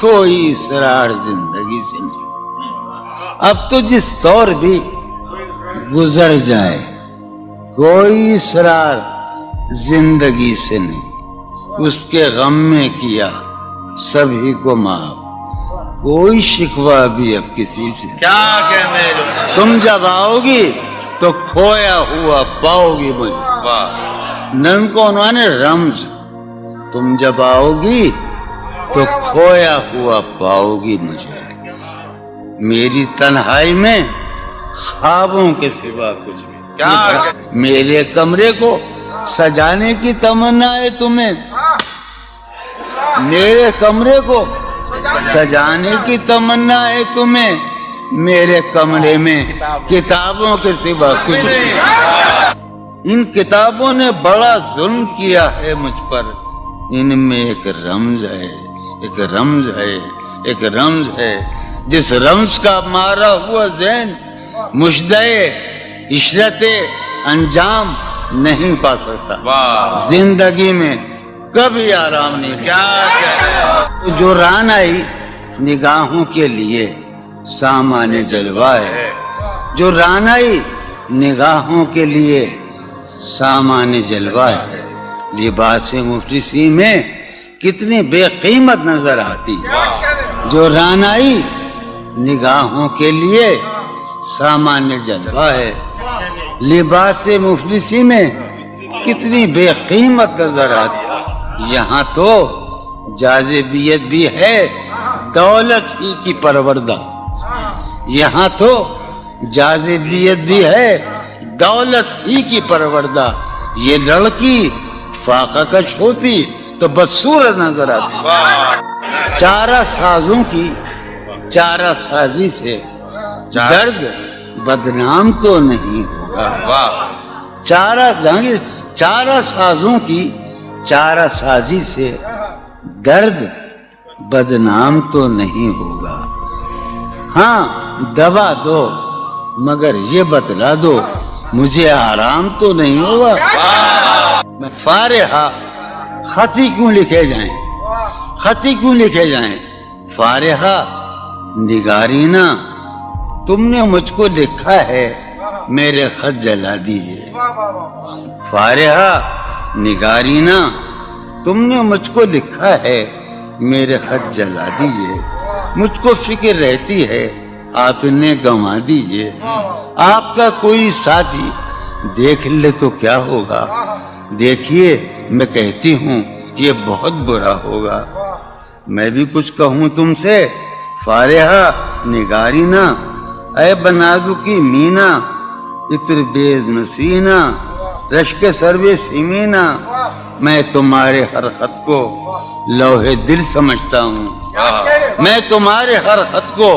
کوئی اسرار زندگی سے نہیں. اب تو جس طور بھی گزر جائے کوئی اسرار زندگی سے نہیں. اس کے غم میں کیا سبھی کو معاف, کوئی شکوہ بھی اب کسی سے. کیا کہنے تم جب آؤ گی تو کھویا ہوا پاؤ گی مجھے. واہ نن کو انہوں نے رمز, تم جب آؤ گی تو کھویا ہوا پاؤ گی مجھے. میری تنہائی میں خوابوں کے سوا کچھ بھی. کیا میرے کمرے کو سجانے کی تمنا ہے تمہیں, میرے کمرے کو سجانے کی تمنا ہے تمہیں, میرے کمرے میں کتابوں کے سوا کچھ نہیں. ان کتابوں نے بڑا ظلم کیا ہے مجھ پر, ان میں ایک رمز ہے, ایک رمز ہے, ایک رمز ہے, جس رمز کا مارا ہوا ذہن مشدے عشرت انجام نہیں پا سکتا. واہ زندگی میں کبھی آرام نہیں. کیا کہنے جو ران آئی نگاہوں کے لیے سامان جلوہ ہے, جو ران آئی نگاہوں کے لیے سامان جلوہ ہے. لباس مفلسی میں کتنی بے قیمت نظر آتی, جو ران آئی نگاہوں کے لیے سامان جلوہ ہے. لباس مفلسی میں کتنی بے قیمت نظر آتی. یہاں تو جاذبیت بھی ہے دولت ہی کی پروردہ, یہاں تو جاذبیت بھی ہے دولت ہی کی پروردہ. یہ لڑکی فاقہ کش ہوتی تو بدصورت نظر آتی. چارہ سازوں کی چارہ سازی سے درد بدنام تو نہیں ہوگا. واہ چارہ سازوں کی چارہ سازی سے درد بدنام تو نہیں ہوگا. ہاں دوا دو مگر یہ بتلا دو مجھے آرام تو نہیں ہوگا. فارحہ خطی کیوں لکھے جائیں, خطی کیوں لکھے جائیں. فارحہ نگارینا تم نے مجھ کو لکھا ہے میرے خط جلا دیجئے. فارحہ نگارینا تم نے مجھ کو لکھا ہے میرے خط جلا دیجئے. مجھ کو فکر رہتی ہے آپ انہیں گنوا دیجئے. آپ کا کوئی ساتھی دیکھ لے تو کیا ہوگا. دیکھیے میں کہتی ہوں یہ بہت برا ہوگا. میں بھی کچھ کہوں تم سے. فارحہ نگارینا اے بنادو کی مینا اتر بیز نسینا رشک سروے سیمینا, میں تمہارے ہر خط کو لوہے دل سمجھتا ہوں. میں تمہارے ہر خط کو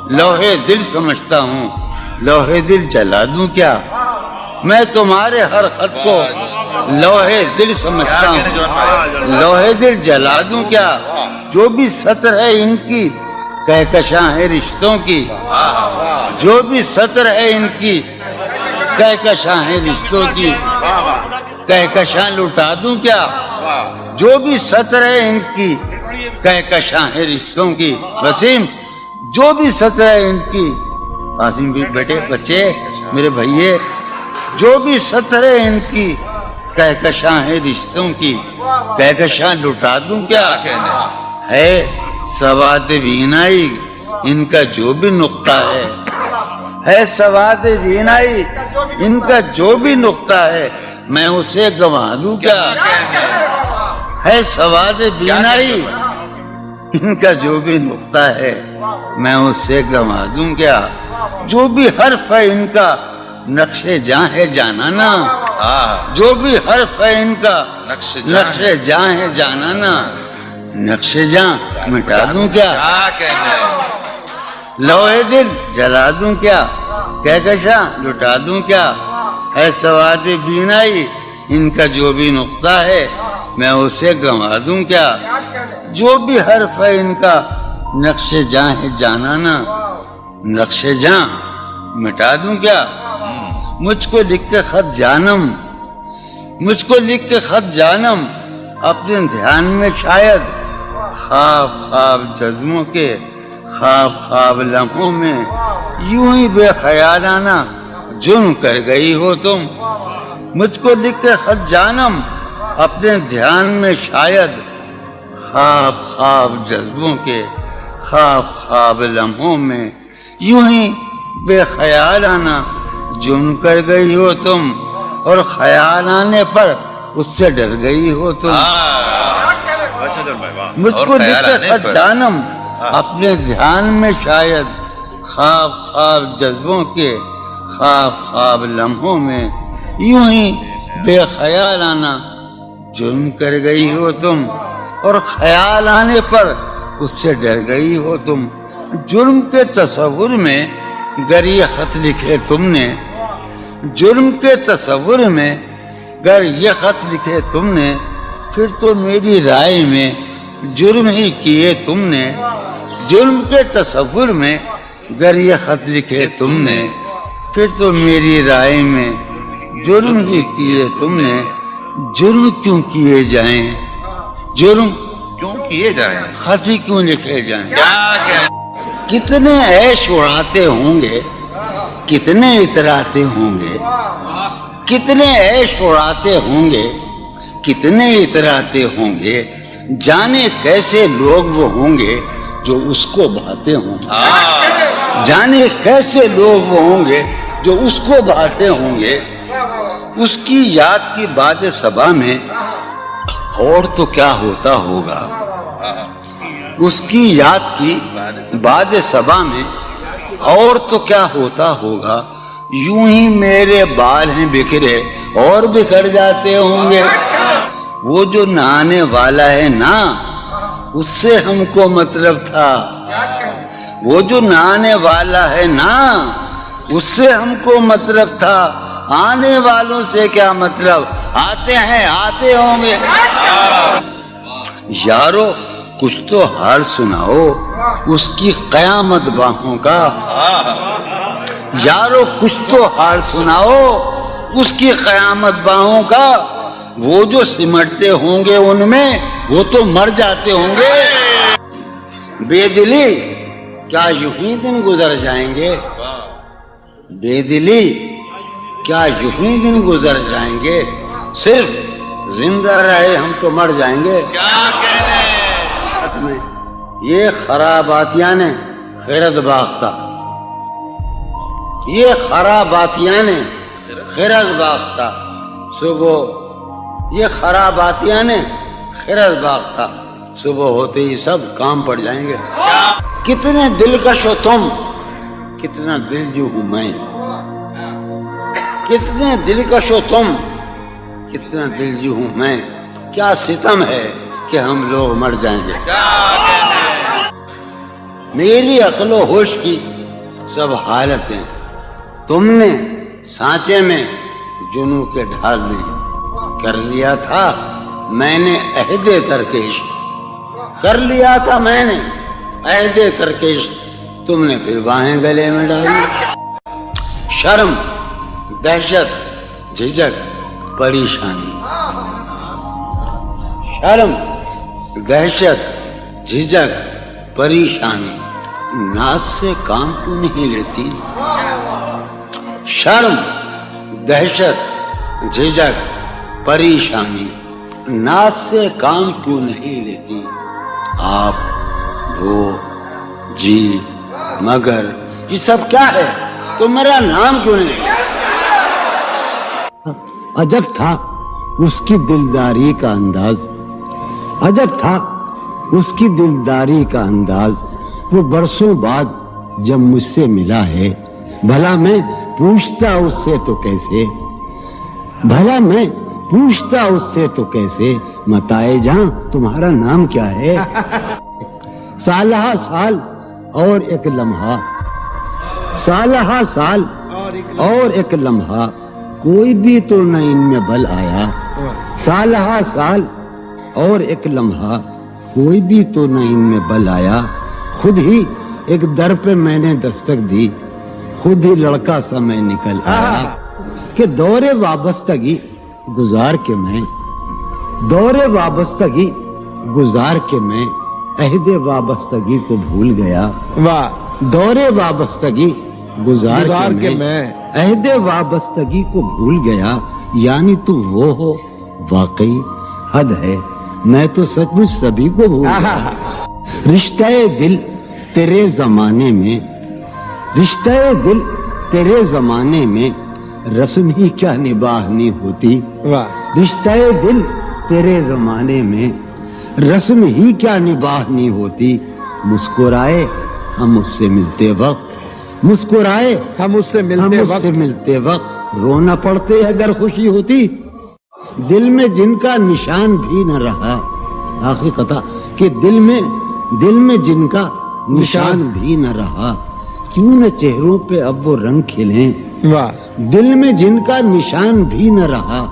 لوہے دل سمجھتا ہوں. لوہے دل جلا دوں کیا, میں تمہارے ہر خط کو لوہے دل سمجھتا ہوں. لوہے دل جلا دوں کیا, جو بھی سطر ہے ان کی کہکشاں ہے رشتوں کی. جو بھی سطر ہے ان کی کہکشاں ہے رشتوں کی. کہکشاں لٹا دوں کیا, جو بھی سطر ہے ان کی کہکشاں ہے رشتوں کی. وسیم جو بھی سطر ہے ان کی, قاسم بھی بیٹے بچے میرے بھائیے, جو بھی سطر ہے ان کی کہکشاں ہے رشتوں کی. کہکشاں لٹا دوں کیا ہے سواد بینائی ان کا جو بھی نقطہ ہے سواد بینائی ان کا جو بھی نقطہ ہے میں اسے گنوا دوں کیا. ہے سواد بینائی ان کا جو بھی نقطہ ہے میں اسے گنوا دوں کیا. جو بھی حرف ہے ان کا نقش جاں ہے جانانا. جو بھی حرف ہے ان کا نقش جاں ہے جانانا. نقش جاں مٹا دوں کیا, لوہے دل جلا دوں کیا, کہکشاں لٹا دوں کیا. ہے سواد بینائی ان کا جو بھی نقطہ ہے میں اسے گنوا دوں کیا. جو بھی حرف ہے ان کا نقش جاں ہے جانانا. نقش جاں مٹا دوں کیا. مجھ کو لکھ کے خط جانم, مجھ کو لکھ کے خط جانم اپنے دھیان میں شاید خواب خواب جذبوں کے خواب خواب لمحوں میں یوں ہی بے خیالانہ جرم کر گئی ہو تم. مجھ کو لکھ کے خط جانم اپنے دھیان میں شاید خواب خواب جذبوں کے خواب خواب لمحوں میں یوں ہی بے خیالانہ جرم کر گئی ہو تم اور خیال آنے پر اس سے ڈر گئی ہو تم. مجھ کو لکھ کے خط جانم اپنے دھیان میں شاید خواب خواب جذبوں کے خواب خواب لمحوں میں یوں ہی بے خیالانہ جرم کر گئی ہو تم اور خیال آنے پر اس سے ڈر گئی ہو تم. جرم کے تصور میں گر یہ خط لکھے تم نے, جرم کے تصور میں گر یہ خط لکھے تم نے, پھر تو میری رائے میں جرم ہی کیے تم نے. جرم کے تصور میں گر یہ خط لکھے تم نے, پھر تو میری رائے میں جرم ہی کیے تم نے. جرم کیوں کیے جائیں, جرم کیوں کیے جائیں, خط ہی کیوں لکھے جائیں. کیا کتنے عیش اڑاتے ہوں گے, کتنے اتراتے ہوں گے, کتنے عیش اڑاتے ہوں گے, کتنے اتراتے ہوں گے, جانے کیسے لوگ وہ ہوں گے جو اس کو بھاتے ہوں گے. جانے کیسے لوگ وہ ہوں گے جو اس کو بھاتے ہوں گے. اس کی یاد کی باد صبا میں اور تو کیا ہوتا ہوگا, اس کی یاد کی باد صبا میں اور تو کیا ہوتا ہوگا. یوں ہی میرے بال ہیں بکھرے اور بکھر جاتے ہوں گے. وہ جو نہانے والا ہے نا اس سے ہم کو مطلب تھا, وہ جو نہانے والا ہے نا اس سے ہم کو مطلب تھا. آنے والوں سے کیا مطلب, آتے ہیں آتے ہوں گے. یارو کچھ تو حال سناؤ اس کی قیامت باہوں کا. یارو کچھ تو حال سناؤ اس کی قیامت باہوں کا. وہ جو سمٹتے ہوں گے ان میں وہ تو مر جاتے ہوں گے. بے دلی کیا یوں ہی دن گزر جائیں گے, بے دلی کیا یوں ہی دن گزر جائیں گے. صرف زندہ رہے ہم تو مر جائیں گے. میں یہ خراباتیاں نے خیرت باختہ, یہ خراباتیاں نے خیرت باختہ صبح, یہ خراباتیاں نے خیرت باختہ صبح ہوتے ہی سب کام پڑ جائیں گے. کتنے دلکش ہو تم, کتنا دل جو ہوں میں, کتنے دلکش ہو تم, کتنا دل جو ہوں میں. کیا ستم ہے کہ ہم لوگ مر جائیں گے. میری عقل و ہوش کی سب حالتیں تم نے سانچے میں جنوں کے ڈھال میں کر لیا تھا. میں نے عہد ترکش کر لیا تھا, میں نے عہد ترکش, تم نے پھر باہیں گلے میں ڈالی. شرم دہشت جھجک پریشانی, شرم دہشت جھجک پریشانی, ناز سے کام کیوں نہیں لیتی. شرم دہشت جھجک پریشانی, ناز سے کام کیوں نہیں لیتی. آپ وہ جی مگر یہ سب کیا ہے, تو میرا نام کیوں نہیں. عجب تھا اس کی دلداری کا انداز, عجب تھا اس کی دلداری کا انداز. وہ برسوں بعد جب مجھ سے ملا ہے, بھلا میں پوچھتا اس سے تو کیسے, بھلا میں پوچھتا اس سے تو کیسے, متائے جہاں تمہارا نام کیا ہے. سالہ سال اور ایک لمحہ, سالہ سال اور ایک لمحہ, کوئی بھی تو نہ ان میں بل آیا. سالہ سال اور ایک لمحہ, کوئی بھی تو نہ ان میں بل آیا. خود ہی ایک در پہ میں نے دستک دی, خود ہی لڑکا سا میں نکل آیا. کہ دور وابستگی گزار کے میں, دور وابستگی گزار کے میں عہد وابستگی کو بھول گیا، واہ دور وابستگی گزار کے میں عہد وابستگی کو بھول گیا، یعنی تو وہ ہو واقعی حد ہے، میں تو سچ مچ سبھی کو بھول گیا۔ رشتہ دل تیرے زمانے میں، رشتہ دل تیرے زمانے میں رسم ہی کیا نباہنی ہوتی، واہ رشتہ دل تیرے زمانے میں رسم ہی کیا نباہنی ہوتی، مسکرائے ہم اس سے ملتے وقت، مسکرائے ہم اس سے ہم ملتے اس سے وقت ملتے وقت رونا پڑتے اگر خوشی ہوتی، دل میں جن کا نشان بھی نہ رہا، آخری قطع کہ دل میں جن کا نشان بھی نہ رہا، کیوں نہ چہروں پہ اب وہ رنگ کھلیں، واہ دل میں جن کا نشان بھی نہ رہا،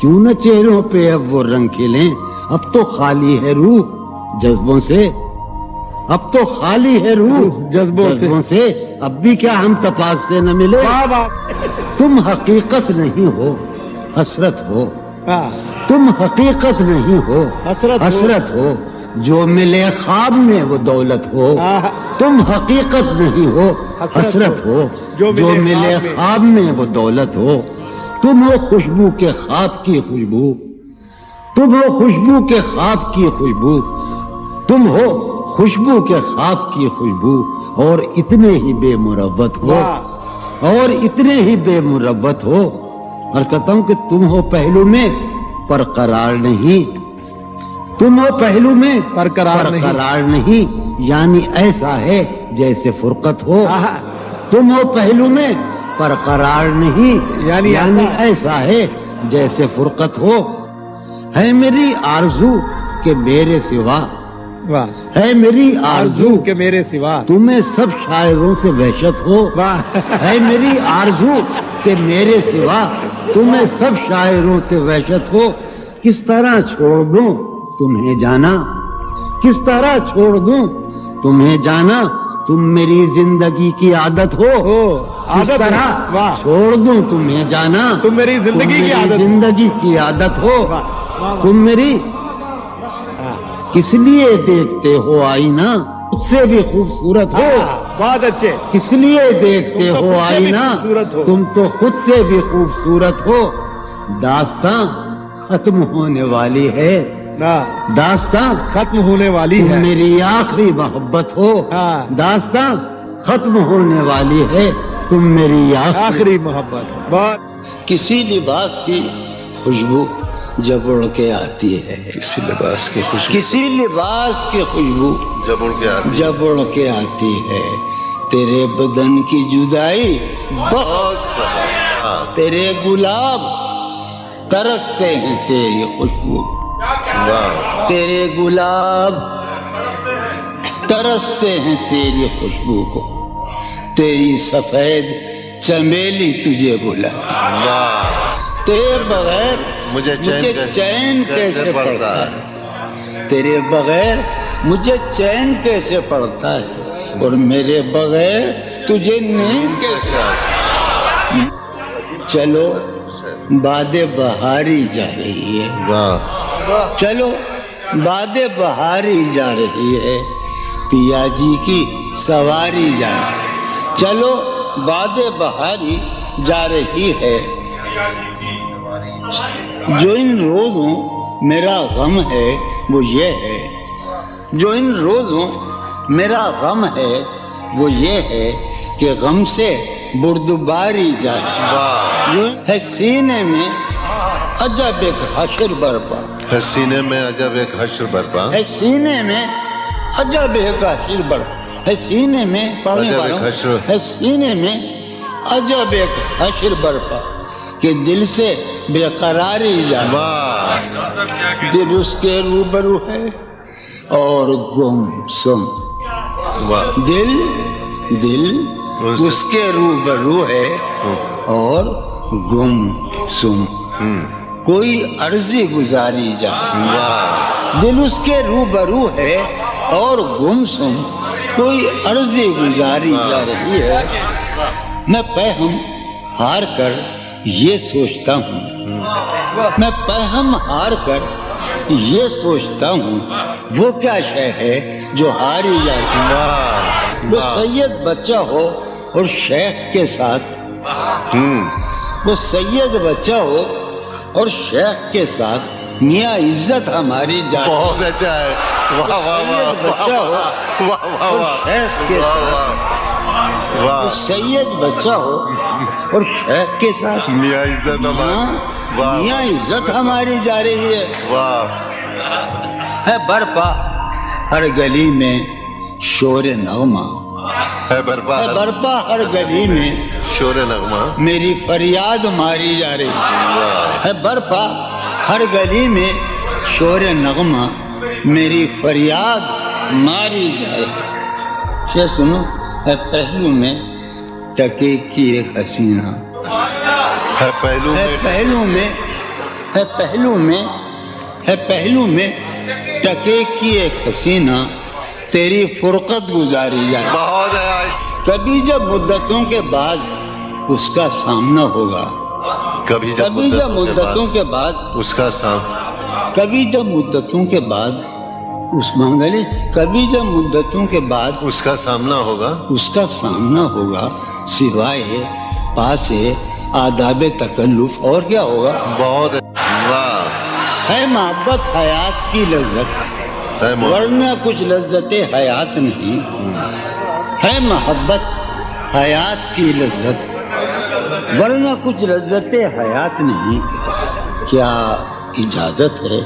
کیوں نہ چہروں پہ اب وہ رنگ کھلیں، اب تو خالی ہے روح جذبوں سے، اب تو خالی ہے روح جذبوں سے، اب بھی کیا ہم تفاق سے نہ ملے، واہ واہ تم حقیقت نہیں ہو حسرت ہو، واہ تم حقیقت نہیں ہو حسرت ہو، ہو، جو ملے خواب میں وہ دولت ہو، آہ، تم حقیقت نہیں ہو حسرت ہو، جو ملے خواب میں وہ دولت ہو، تم ہو خوشبو کے خواب کی خوشبو، تم ہو خوشبو کے خواب کی خوشبو، تم ہو خوشبو کے خواب کی خوشبو، اور اتنے ہی بے مروت ہو، واہ اور اتنے ہی بے مروت ہو، عرض کرتا ہوں کہ تم ہو پہلو میں پر قرار نہیں، تم ہو پہلو میں برقرار نہیں، قرار نہیں، یعنی ایسا ہے جیسے فرقت ہو، آہ، تم ہو پہلو میں پر قرار نہیں، یعنی ایسا ہے جیسے فرقت ہو، ہے میری آرزو کہ میرے سوا، واہ ہے میری آرزو کہ میرے سوا، تمہیں سب شاعروں سے وحشت ہو، واہ ہے میری آرزو کہ میرے سوا تمہیں سب شاعروں سے وحشت ہو، کس طرح چھوڑ دوں تمہیں جانا، کس طرح چھوڑ دوں تمہیں جانا، تم میری زندگی کی عادت ہو، کس عادت ہے، طرح واہ چھوڑ دوں تمہیں جانا، تم میری زندگی کی عادت، زندگی کی عادت ہو، واہ واہ تم میری واہ، کس لیے دیکھتے ہو آئینہ خود سے بھی خوبصورت ہو، بہت اچھے، کس لیے دیکھتے تم تو ہو خود سے بھی آئینہ خوبصورت ہو، تم تو خود سے بھی خوبصورت ہو، داستاں ختم ہونے والی ہے، داستاں ختم ہونے والی تم ہے، میری آخری محبت ہو، ہاں، داستاں ختم ہونے والی ہے، تم میری آخری محبت، بہت کسی لباس کی خوشبو جب اڑ کے آتی ہے، کسی لباس کی خوشبو کسی لباس کی خوشبو جب اڑ کے آتی جب اڑ کے آتی ہے، تیرے بدن کی جدائی بہت سبا تیرے گلاب ترستے ہیں تیری خوشبو، واہ تیرے گلاب ترستے ہیں تیری خوشبو کو، تیری سفید چمیلی تجھے بلاتی، واہ تیرے بغیر مجھے چین کیسے پڑتا ہے، تیرے بغیر مجھے چین کیسے پڑتا ہے، اور میرے بغیر تجھے نیند کیسے آتی ہے، چلو باد بہاری جا رہی ہے، واہ چلو باد بہاری جا رہی ہے، پیا جی کی سواری جا رہی ہے، چلو باد بہاری جا رہی ہے، جو ان روزوں میرا غم ہے وہ یہ ہے، جو ان روزوں میرا غم ہے وہ یہ ہے کہ غم سے بردباری جاتی جو ہے سینے میں عجب ایک حشر برپا، ہے سینے میں عجب ایک حشر برپا، ہے سینے میں عجب ایک حشر برپا، ہے سینے میں پڑھنے عجب والا ایک حشر، ہے سینے میں عجب ایک حشر برپا کہ دل سے بے قراری جاتی، واہ دل اس کے روبرو ہے اور گم سم، واہ دل اس کے روبرو ہے اور گم سم، کوئی عرضی گزاری جائے، واہ دل اس کے روبرو ہے اور گم سم، کوئی عرضی گزاری جا رہی ہے، میں پہم ہار کر یہ سوچتا ہوں، میں پہم ہار کر یہ سوچتا ہوں وہ کیا شے ہے جو ہاری جاتی ہے۔ واہ وہ سید بچہ ہو اور شیخ کے ساتھ، وہ سید بچہ ہو اور شیخ کے ساتھ میاں عزت ہماری جاتی ہے۔ بہت اچھا ہے، واہ واہ واہ سید بچہ ہو واہ واہ اور واہ شیخ کے واہ ساتھ، واہ وہ سید بچہ ہو اور شیخ کے ساتھ میاں عزت ہماری، واہ میاں عزت ہماری جا رہی ہے۔ واہ ہے برپا ہر گلی میں شور نغمہ، ہے برپا ہے برپا ہر گلی میں شور نغمہ، میری فریاد ماری جا رہی ہے۔ برپا ہر گلی میں شور نغمہ میری فریاد ماری جائے۔ یہ سنو، ہے پہلو میں ٹکے کی ایک حسینہ، ہے پہلو ہے میں پہلو میں، ہے پہلو میں، ہے پہلو میں ٹکے کی ایک حسینہ تیری فرقت گزاری جائے۔ بہت ہے، کبھی جب مدتوں کے بعد اس کا سامنا ہوگا، کبھی کبھی جب مدتوں کے بعد، اس کا سام کبھی جب مدتوں کے بعد اس منگلی، کبھی جب مدتوں کے بعد اس کا سامنا ہوگا، اس کا سامنا ہوگا، سوائے پاس آداب تکلف اور کیا ہوگا؟ بہت واہ ہے محبت حیات کی لذت، ہے ورنہ کچھ لذت حیات نہیں۔ ہے محبت حیات کی لذت، ورنہ کچھ لذت حیات نہیں۔ کیا اجازت ہے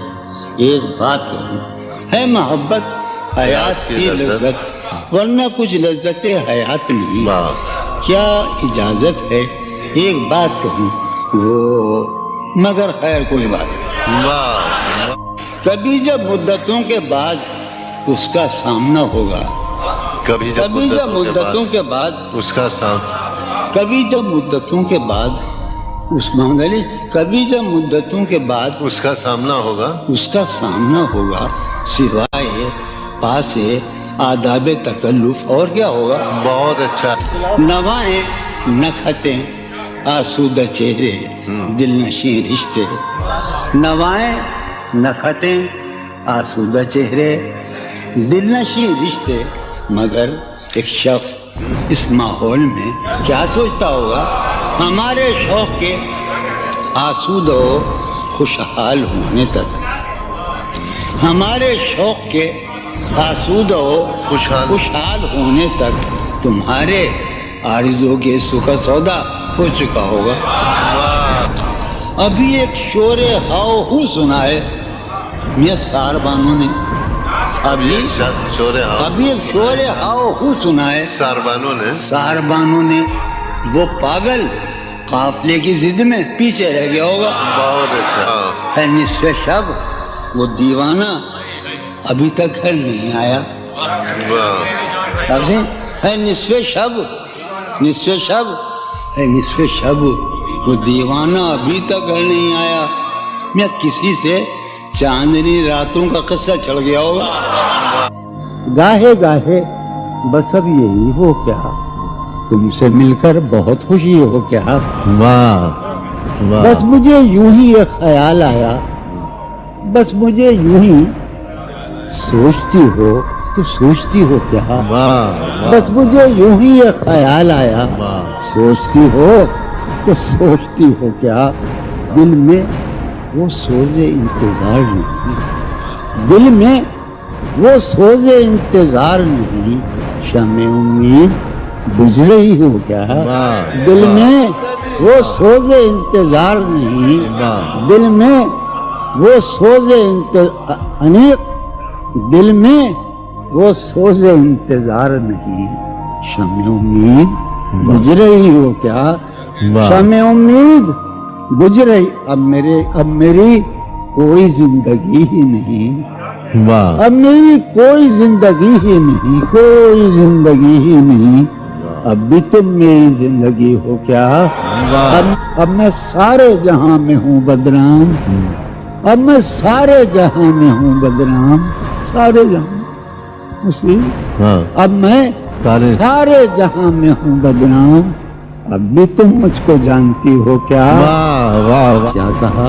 ایک بات کروں؟ ہے محبت حیات کی لذت، ورنہ کچھ لذت حیات نہیں۔ واہ کیا اجازت ہے ایک بات کہوں؟ وہ مگر خیر کوئی بات نہیں۔ واہ کبھی جب مدتوں کے بعد اس کا سامنا ہوگا، کبھی کبھی جب مدتوں کے بعد، اس کا سام کبھی جب مدتوں کے بعد اس منگلی، کبھی جب مدتوں کے بعد اس کا سامنا ہوگا، اس کا سامنا ہوگا، سوائے پاس آداب تکلف اور کیا ہوگا؟ بہت اچھا، نوائیں نکھتیں آسودہ چہرے دل نشین رشتے، نوائیں نکھتیں آسودہ چہرے دل نشین رشتے۔ مگر ایک شخص اس ماحول میں کیا سوچتا ہوگا؟ ہمارے شوق کے آسودہ و خوشحال ہونے تک، ہمارے شوق کے آسودہ و خوشحال ہونے تک تمہارے آرزو کے سکھ سودا ہو چکا ہوگا۔ ابھی ایک شور ہاؤ ہو سنا ہے میاں سار بانو نے، ابھی ایک شور ہاؤ ہو سنا ہے سار بانو نے۔ وہ پاگل قافلے کی ضد میں پیچھے رہ گیا ہوگا۔ بہت اچھا، ہے نصف شب وہ دیوانہ ابھی تک گھر نہیں آیا۔ واہ ہے نصف شب، نصف شب، ہے نصف شب وہ دیوانہ ابھی تک گھر نہیں آیا۔ میں کسی سے چاندنی راتوں کا قصہ چڑھ گیا ہوگا۔ گاہے گاہے بس اب یہی ہو کیا، تم سے مل کر بہت خوشی ہو کیا، واہ بس مجھے یوں ہی ایک خیال آیا، بس مجھے یوں ہی سوچتی ہو تو سوچتی ہو کیا، بس مجھے یوں ہی ایک خیال آیا، سوچتی ہو تو سوچتی ہو کیا، دل میں وہ سوز انتظار نہیں، دل میں وہ سوز انتظار نہیں، شمع امید بجھ رہی ہو کیا، دل میں وہ سوز انتظار نہیں، دل میں وہ سوز دل میں وہ سوز انتظار نہیں، شمع امید بجھ رہی ہو کیا، شمع امید بجھ رہی، اب میری کوئی زندگی ہی نہیں، اب میری کوئی زندگی ہی نہیں، کوئی زندگی ہی نہیں، اب بھی تم میری زندگی ہو کیا، اب میں سارے جہاں میں ہوں بدنام، اب میں سارے جہاں میں ہوں بدنام، سارے جہاں اب میں سارے جہاں میں ہوں بدنام، اب بھی تم مجھ کو جانتی ہو کیا، کیا کہا؟